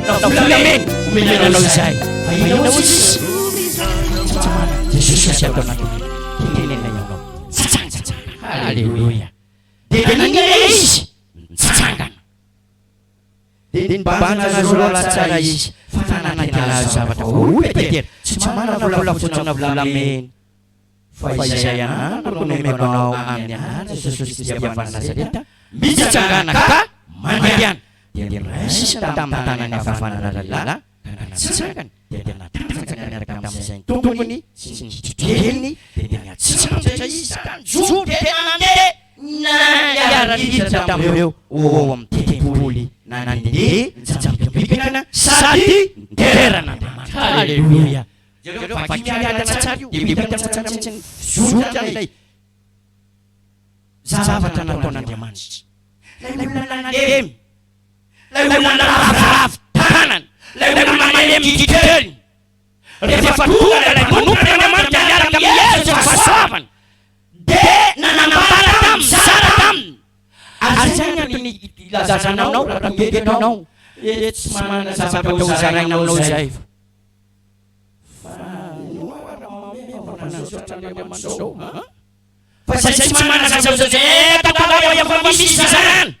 navolamen omenanao izay fa inao izy Jesosy sy atao anatiny tenenena ianao tsitsanga halleluia dia nanina izy mitsangana dia nibana azolola tsara izy fa nananaty zavatra olopetera tsy mana volafotona volamena fa izay anako no memanao amin'ny anara Jesosy diavana Nazareta mitsangana ka mandiana dia raisina tamin'ny tanany avavana lalala ka natsangana dia natanjaka miaraka amin'izay tompony sy ny fitreliny dia niatsitsanja izy ka nijoro tena nandeha naiara-niditra tamin'ireo amin'ny tempoly na nandeha nijajambibikana sady niteran'Andriamanitra halleluia jereo vakimiarana tsara io dia mibitana tsara mihitsy ny zotra ilay zavatra nataon'Andriamanitra lay olona nalemy lay olona ravoravo tanana lay olona malemy kikely rehefa tonga lay manompo n'Andriamanitra miaraka amin'ny Yesu fahasoavana dia nanambara taminy zara taminy ary zay ny antony ilazanao raha migetanao tsy manana zavatra ho zarainao izay fa zay tsy manana zavatra zay tatalao efa misy zazarana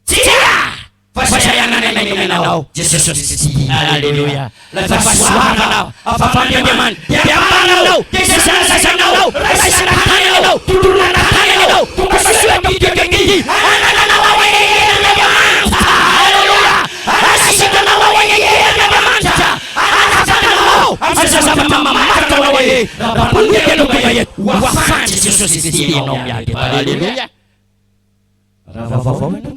tsia fa zay anananao Jesosy halleluia la fahasoavanao afafan'Andriamanitra dia ambanao dia zazanao raisina tananao tolona tananao pasoakikikiky anananao Andriamanitra halleluia asitanao Andriamanitra anafanao azazavatra mamaritra hoe rapanokelo baye wafan Jesosy ianao miady halleluia raha vaovao eto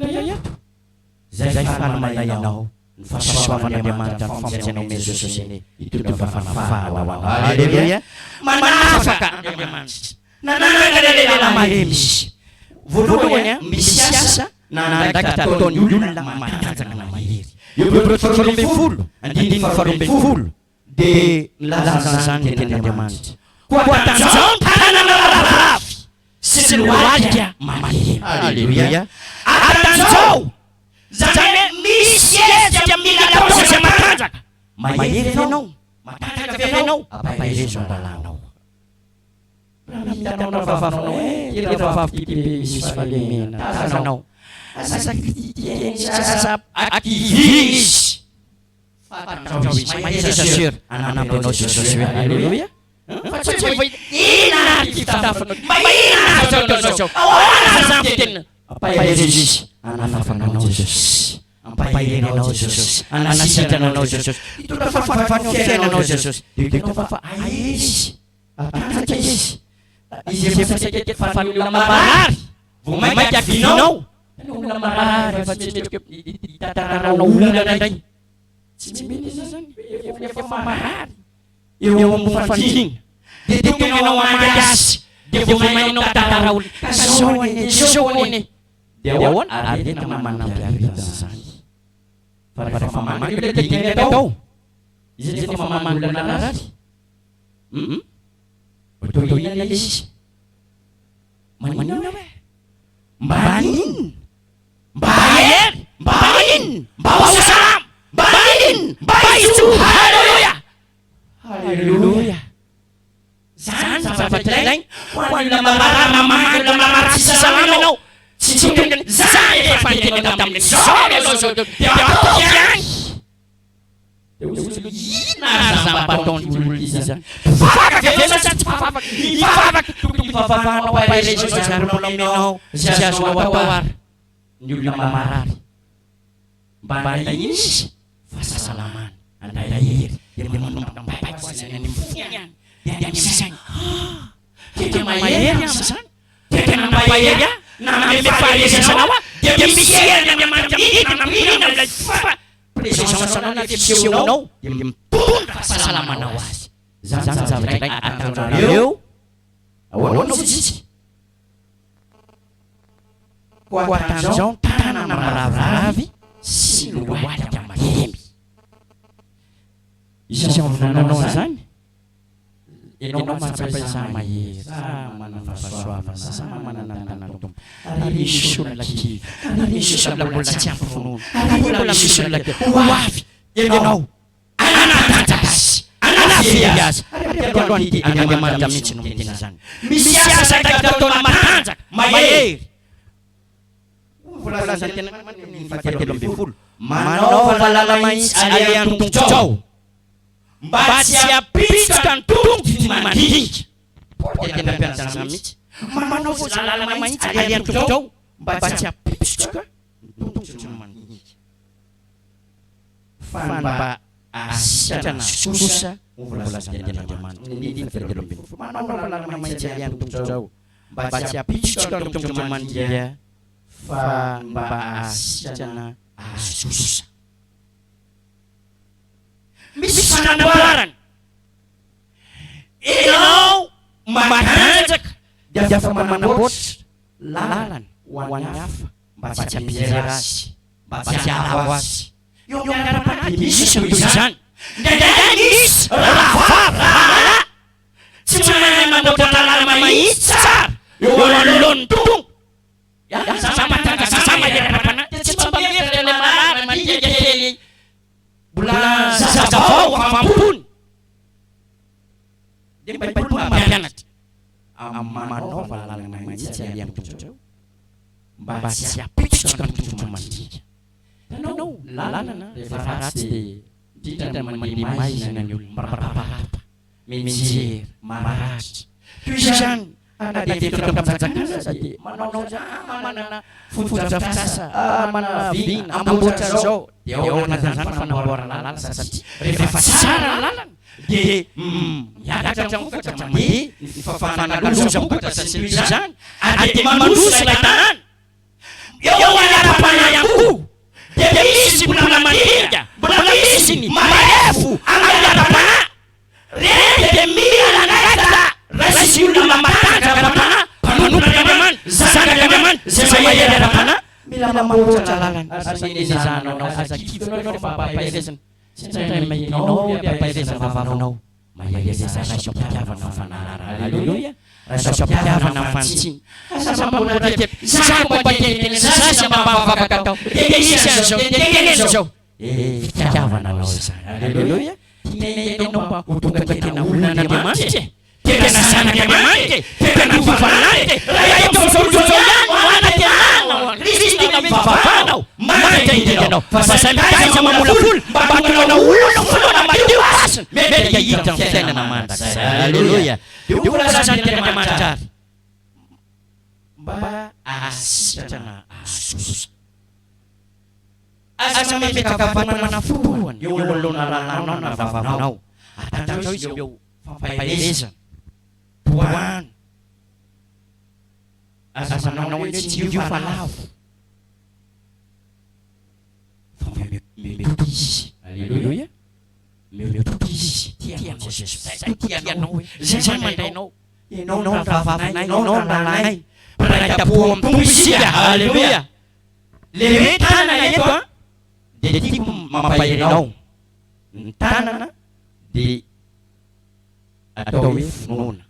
zay fanamana ianao ny fahasoavan'Andriamanitra ny famonjenao me Jesosy iny itondra fafanafana ho anao halleluia manafaka Andriamanitra nanangalelala mahemy izy voalohany misy asa nandraiky ataony olona matanjaka na mahery eo faharoambin'ny folo andininy faharoambin'ny folo dia nilazana zany tenin'Andriamanitra koa tanjao tanana raravy sy ny lohalika mahemy halleluia atanjao zany misy ezika mila taoza matanjaka mahery ianao matanjaka ianao ampaherezo an-dalanao raha mitanao ravavanao ravavy tibe misy fahalemena tazanao asa akiviny izy fatanjao izy mahery ananampinao Jesosy hoe halleluia fa tsy hoe ina fitafanao ina zao ahoana zany tenina ampaherezo izy anafafanao Jesosy ampaherenao Jesosy anasitranao Jesosy itondra fahafanao fiainanao Jesosy dia fa aizy atanjaka izy izy efa saikeky fafanolona marary vao mainka avinao olona marary efa tsy mety itatananao olana indray tsy mety izy zany efa marary eo amin'ny fandriana dia tonganao amandy azy dia vao mainao tantara olona kasoany dia ahoana ary tena manampiaritana zany fa rehefa mamany olona dia iny atao izy efa mamany olona marary toinana izy manina hoe mba niny mba hery mba iny mba ho salama mba iny mba izo halleluia halleluia zany zavatra ilainy ho an'olona marary mamany olona marary tsy sasalanao tsy tongany zany efa nitenena tamin'ny zao dia atokiany ina zambataony olona izy zany fafaka vena sa tsy fafaka ifafaka tokony favavanao arezo zaronao aminao zay azonao atao ary ny olona marary mba ilay izy fahasasalamana andraira hery dia manomboka mbaiko zany any mifony dia misainy tena mahery am'zany tena mahery na mefaharesanao dia misy hery Andriamanitra midina mihinana ilay presensanao na fisehonao dia mitondra fahasalamanao azy zany zavatra iray atanjareo ahoana fitsitsy ho atanjao tanana maraviravy sy lohalika mahemy izy aminanao an'izany ianao mahatsapaiza mahery manana fahasoavana sa manana tanana tompo ary misy olona kivy ary misy olona mbola tsy ampy finoana ary mbola misy olona kivy ho avy ianao anatanjasy anafiasy androany ity Andriamanitra mihitsy no miteny zany. Misy asa ataona matanjaka mahery. Volazany tena ny fahatelo ambin'ny folo. Manaova lalana mahitsy aleha an-tongotrao mba tsy hampitsoka ny tongotra ny mandinika. Tena mpianatra mihitsy. Manaova lalana mahitsy aleha an-tongotrao mba tsy hampitsoka ny tongotra ny mandinika. Fa mba asitrana sosa volazany tena Andriamanitra. Ny fahatelo ambin'ny folo. Manaova lalana mahitsy aleha an-tongotrao mba tsy hampitsoka ny tongotra ny mandinika. Fa mba asitrana sosa. Misy fanamboarana. Ianao matanjaka dia afa manamboatra lalana ho an'ny hafa mba tsy hampijery azy, mba tsy harao azy. Eo amin'ny ara-panahy misy no izany. Ndraindray misy rahavavy tsy mahay manamboatra lalana mahitsy tsara eo anoloan'ny tongo. Sama tanga sama ara-panahy tsy mba mihevitra ilay malary mandinika kely mbola zazavao afampony. Dia mba mpianatra manaova lalana mahitsy aleha an-tongotrao mba tsy hampitsoka ny tongotra mandinika. Tanao lalana rehefa ratsy dia indrindra mandeha maizina ny olona maraparapa mijery maratra. Toy izany ana dia tetro am-panjakana sady manao manana fotodrafitrasa manana vina amboatra zao dia ao anatin'izany fanamboarana lalana satria rehefa tsara lalana dia miakatra mokatra mandeha ny fanaloza mokatra satria izany dia mandroso ilay tanàna. Eo anara-panahy ihany koa dia misy mbola mandinika mbola misy ny mahefo amin'ny ara-panahy. Reny dia mila anarata rasy olona matanjaka ara-panahy mpanomboka Andriamanitra zanak'Andriamanitra zay mahery ara-panahy. Mila mamboatra lalana asa nezanao asa kifonao rehefa ampaherezana. Sindray mahinao ampaherezana vavavanao maherezana raisy am-pitiavana fanarara. Alleluia. Raisy am-pitiavana fantsiny. Asa mamboatra kely zako mba teniteny sasa mba afaka atao. Tenisa zao teneneza zao. Fitiavana anao zany. Alleluia. Tinenenao mba ho tonga tena olona n'Andriamanitra. Tena zanak'Andriamanitra. Tena vavalanitra. Raha ito zao ihany hoana tenanao. Kristy na vavavanao. Mandainao. Fa sasay mikaiza mamolafolo mba manao olona folona madio asina. Mety hita ny fiainana mandrakizay. Alleluia. Dia volazany tena Andriamanitra ary. Mba asitrana sosa. Asa mipetaka fanamana fotoana eo anoloana lalànao na vavavanao. Atanjao izy eo fampahelezana. Poany. Asa manao hoe tsy io fa lavo. Fa metoky izy. Alleluia. Metoky izy. Tianao Jesosy. Zay tianao hoe. Zay mandainao. Ianao no ravavanay, ianao no lalànay. Manaitapo amin'ny tombo isika. Alleluia. Le hoe tanana eto a. Dia tiako mampahenao. Ny tanana dia atao hoe finoana.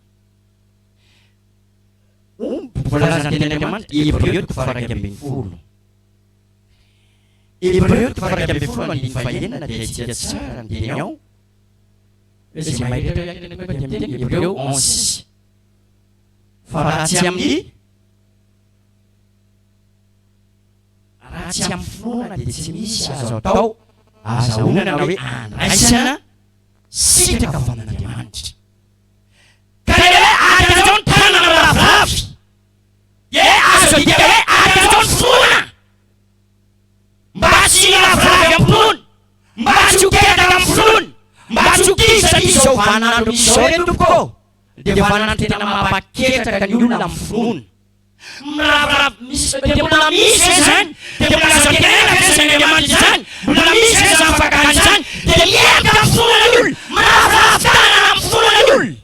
Volazany teny Andriamanitra Hébreux 4:20. Hébreux 4:20 andiny fahaenina dia tsy tsara ny teny ao. Izay mahita Hébreux 11:6. Fa raha tsy amin'ny finoana dia tsy misy azo atao azahoana na hoe andraisana sitraka avy amin'Andriamanitra. Ka hoe akanjao ny tanana rahavavy. Azo dia hoe akanjao ny finoana. Mba tsy rahavavy amin'ny finoana. Mba tsy hoketaka amin'ny finoana. Mba tsy hokizy satria izao vanandro misy izao reto tokoa. Dia vanandro tena mampaketraka ny olona amin'ny finoana. Dia mbola misy zany. Dia mbola azo tenenaka zany Andriamanitra zany. Mbola misy zany fakany zany. Dia miemaka amin'ny finoana ny olona. Mahavavitana amin'ny finoana ny olona.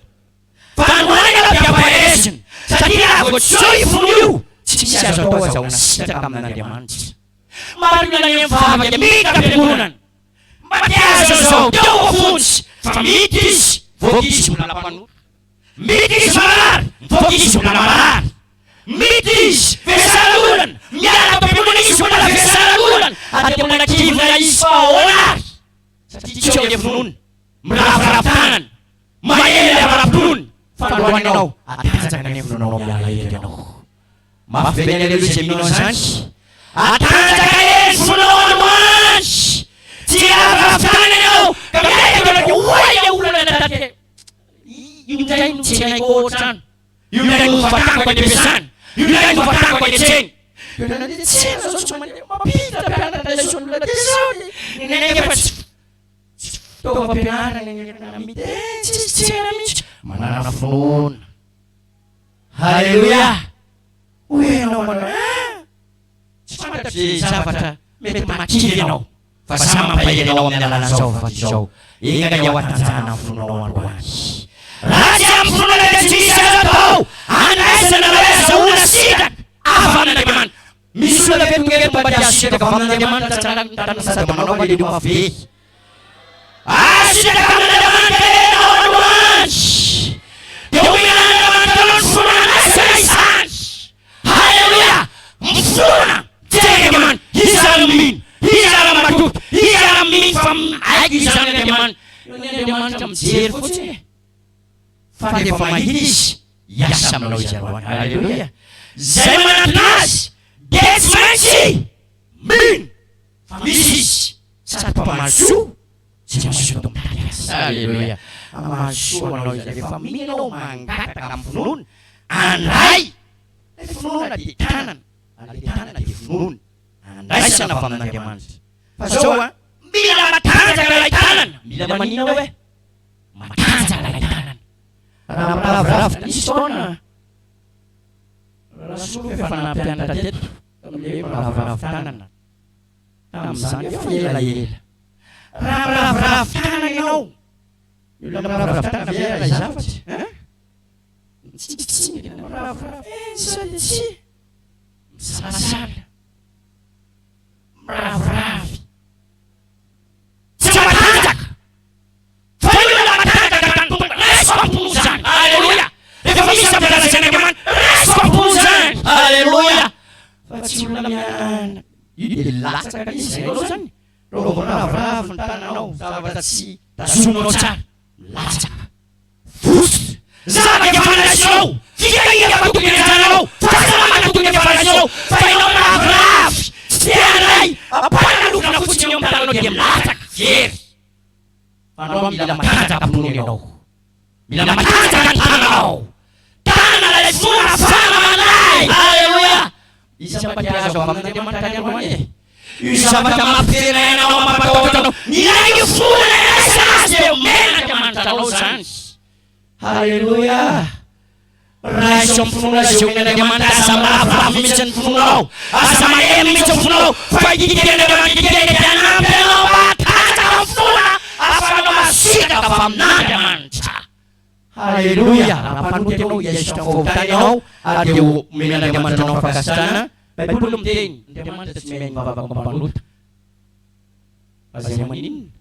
Fa anoana dia ampaherezana. Satria raha vao tsy zao io finoana io tsy misy azo atao azahoana sitraka amin'Andriamanitra. Maro olona ny mivavaka mika am-piangonana. Mba azo zao teo afontsy. Fa mity izy voky izy mbola mpanota. Mity izy marary voky izy mbola marary. Mity izy vesalan'olana. Miala am-piangonana izy mbola vesalan'olana. Ady mbola kivona izy fa ahoana. Tsyo dia funun. Merap-rap tangan. Main merap funun. Faluan nau. Atangan ni funun nau lalai dia nau. Maaf bene lu semino sans. Atangan funun mas. Tiara tangan nau. Kaya kalau waya ulan datang. Yung jain chinai ko san. Yung jain ko batang ko debesan. Yung jain ko batang ko deceng. Yung jain deceng so cuma mapita pera dari sunla deceng. Nene ke pas. To pera nami deceng. Mana na phone. Haleluya. Uy no mana. Sama si sabata. Met maki no. Fasama pa yun na wala so fasyo. Inga yawatan sana phone no one. Raja mfuna na jinsi zato anaisa na weza una sida afana na jaman misula na betu ngere pabadi asida kafana na jaman tacharang tan sa mano bali di mafi asida kafana na jaman kare na onwas yawina na jaman talon funa na saisans haleluya mfuna tege jaman hisalam matut hisalam min fam agi sana jaman yone jaman tam sir fuce Fade famahis yasam no jarwan haleluya zaman atlas gets mansi min famisis saat pemalsu siapa dong haleluya amalsu no jadi familo mangkat kampunun andai funun di tanan di funun andai sana famna jaman pasowa bila matan jaga tanan bila manino we matan jaga tanan Raf di sana. Rasul fana pian tajet. Kami raf tanan. Tamsan ya lagi. Raf tanan no. Yulam raf tanan ya lagi sahabat. Raf si. Salasal. Raf. Siapa tajak? Haleluya. Reformista pela cena jaman. Responsabilizan. Haleluya. Fatsulamian. Ilasa kali selosan. Rohora fontana sahabat si. Tasunocha. Lasa. Fus. Zaba jaman show. Fikia batu kenano. Fasama batu kenano. Fainona raf. Sianai. Apana lu na futinyo mtalo dia lasa. Fier. Panom bila mataja kapunyo. Bila mataja tanao. Tanah dari semua sama manai. Haleluya. Isa baca soal mana dia mata dia rumahnya. Isa baca mapire na mama patoto. Nilai funa na sase mena jaman talusan. Haleluya. Raison funa na jaman sama apa mission funa. Asama mission funa. Pagi dia na jaman dia na pelo mataja funa. Apa no masika pam na jaman. Haleluya. Harapan mo Yesus ko tayo adiu minana jaman no pakastana. Belum ting jaman tas men babang pampanut. Asya manin.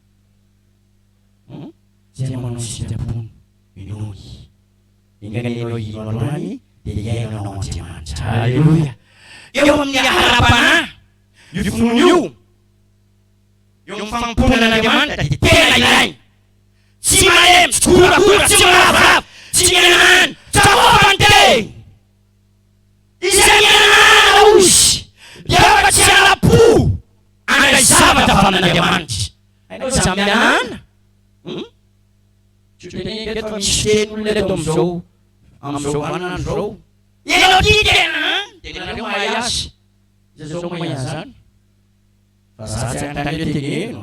Jaman no siya pun minui. Hingga niloi nolani dia no jaman. Haleluya. Yung mga harapan yung pangpunan na jaman tenay. Si Malem, kura-kura, si Marap, si Yanan, sama penting. Isanya aus, dia baca lapu. Anda sahabat apa mana jaman? Ayo sampean. Jadi kita miskin udah domso, amso kanan ro. Yelo tidak, jadi ada mayas, jadi mayasan. Pasal saya tadi tinggi,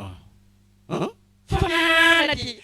Fana lagi.